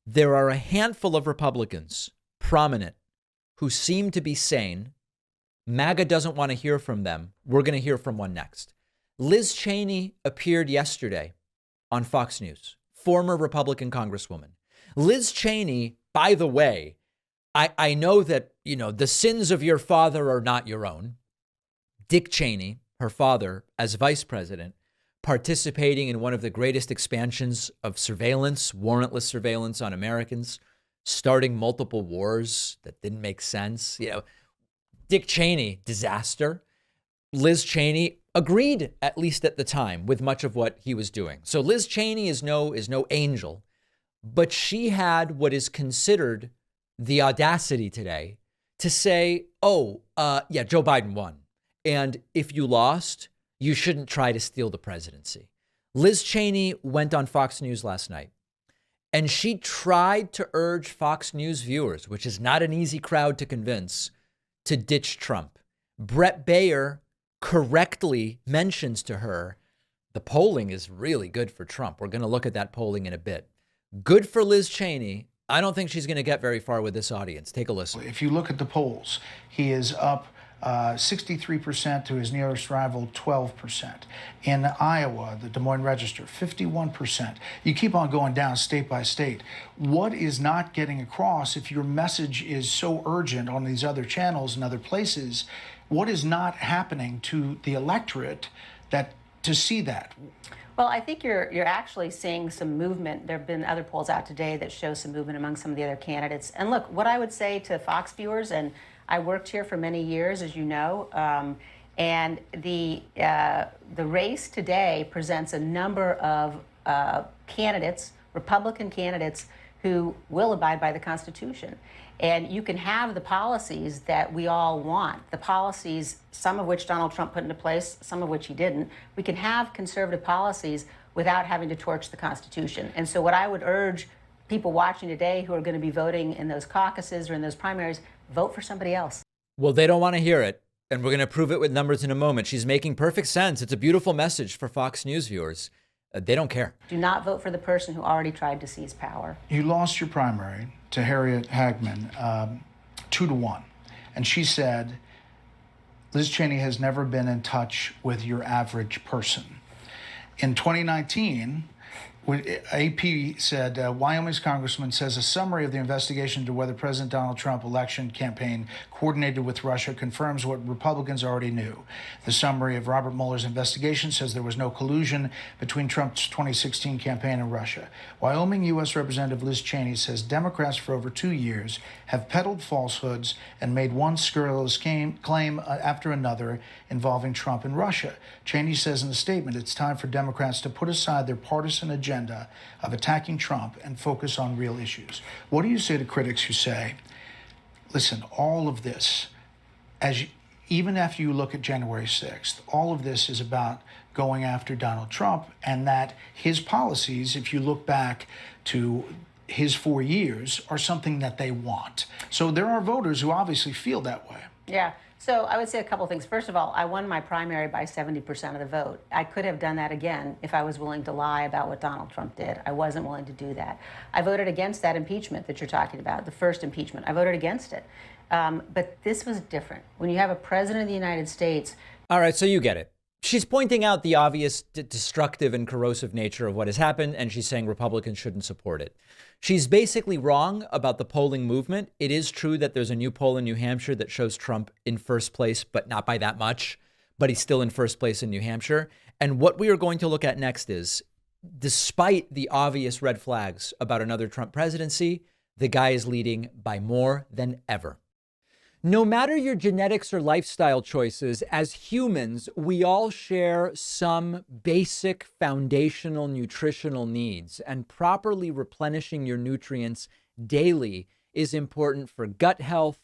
There are a handful of Republicans, prominent, who seem to be sane. MAGA doesn't want to hear from them. We're going to hear from one next. Liz Cheney appeared yesterday on Fox News, former Republican Congresswoman. Liz Cheney, by the way, I know that, the sins of your father are not your own. Dick Cheney, her father, as vice president, participating in one of the greatest expansions of surveillance, warrantless surveillance on Americans, starting multiple wars that didn't make sense. Dick Cheney, disaster. Liz Cheney agreed, at least at the time, with much of what he was doing. So Liz Cheney is no angel, but she had what is considered the audacity today to say, Joe Biden won. And if you lost, you shouldn't try to steal the presidency. Liz Cheney went on Fox News last night, and she tried to urge Fox News viewers, which is not an easy crowd to convince, to ditch Trump. Brett Baer correctly mentions to her, the polling is really good for Trump. We're going to look at that polling in a bit. Good for Liz Cheney. I don't think she's going to get very far with this audience. Take a listen. If you look at the polls, he is up 63% to his nearest rival, 12%. In Iowa, the Des Moines Register, 51%. You keep on going down state by state. What is not getting across if your message is so urgent on these other channels and other places? What is not happening to the electorate to see that? Well, I think you're actually seeing some movement. There have been other polls out today that show some movement among some of the other candidates. And look, what I would say to Fox viewers, and I worked here for many years, as you know, and the race today presents a number of candidates, Republican candidates, who will abide by the Constitution. And you can have the policies that we all want, the policies, some of which Donald Trump put into place, some of which he didn't. We can have conservative policies without having to torch the Constitution. And so what I would urge people watching today who are going to be voting in those caucuses or in those primaries, vote for somebody else. Well, they don't want to hear it. And we're going to prove it with numbers in a moment. She's making perfect sense. It's a beautiful message for Fox News viewers. They don't care. Do not vote for the person who already tried to seize power. You lost your primary to Harriet Hagman 2-1. And she said, Liz Cheney has never been in touch with your average person. In 2019, AP said, Wyoming's congressman says a summary of the investigation into whether President Donald Trump election campaign coordinated with Russia confirms what Republicans already knew. The summary of Robert Mueller's investigation says there was no collusion between Trump's 2016 campaign and Russia. Wyoming U.S. Representative Liz Cheney says Democrats for over 2 years have peddled falsehoods and made one scurrilous claim after another involving Trump and Russia. Cheney says in the statement it's time for Democrats to put aside their partisan agenda of attacking Trump and focus on real issues. What do you say to critics who say, listen, all of this, even after you look at January 6th, all of this is about going after Donald Trump, and that his policies, if you look back to his 4 years, are something that they want. So there are voters who obviously feel that way. Yeah. So I would say a couple of things. First of all, I won my primary by 70% of the vote. I could have done that again if I was willing to lie about what Donald Trump did. I wasn't willing to do that. I voted against that impeachment that you're talking about, the first impeachment. I voted against it. But this was different. When you have a president of the United States. All right, so you get it. She's pointing out the obvious destructive and corrosive nature of what has happened, and she's saying Republicans shouldn't support it. She's basically wrong about the polling movement. It is true that there's a new poll in New Hampshire that shows Trump in first place, but not by that much. But he's still in first place in New Hampshire. And what we are going to look at next is, despite the obvious red flags about another Trump presidency, the guy is leading by more than ever. No matter your genetics or lifestyle choices, as humans, we all share some basic foundational nutritional needs, and properly replenishing your nutrients daily is important for gut health,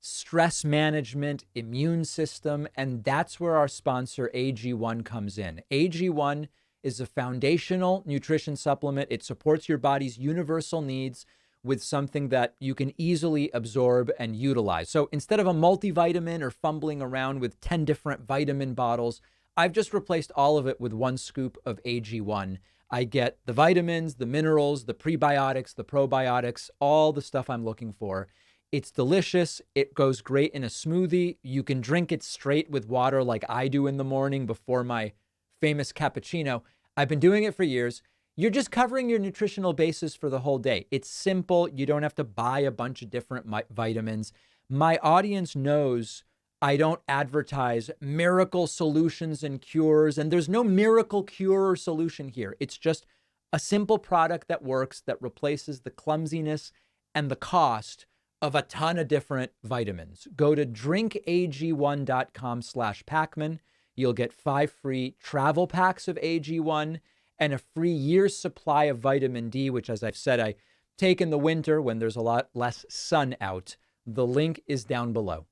stress management, immune system, and that's where our sponsor AG1 comes in. AG1 is a foundational nutrition supplement. It supports your body's universal needs with something that you can easily absorb and utilize. So instead of a multivitamin or fumbling around with 10 different vitamin bottles, I've just replaced all of it with one scoop of AG1. I get the vitamins, the minerals, the prebiotics, the probiotics, all the stuff I'm looking for. It's delicious. It goes great in a smoothie. You can drink it straight with water like I do in the morning before my famous cappuccino. I've been doing it for years. You're just covering your nutritional basis for the whole day. It's simple. You don't have to buy a bunch of different vitamins. My audience knows I don't advertise miracle solutions and cures, and there's no miracle cure or solution here. It's just a simple product that works, that replaces the clumsiness and the cost of a ton of different vitamins. Go to drinkag1.com/Pacman. You'll get 5 free travel packs of AG1 and a free year's supply of vitamin D, which, as I've said, I take in the winter when there's a lot less sun out. The link is down below.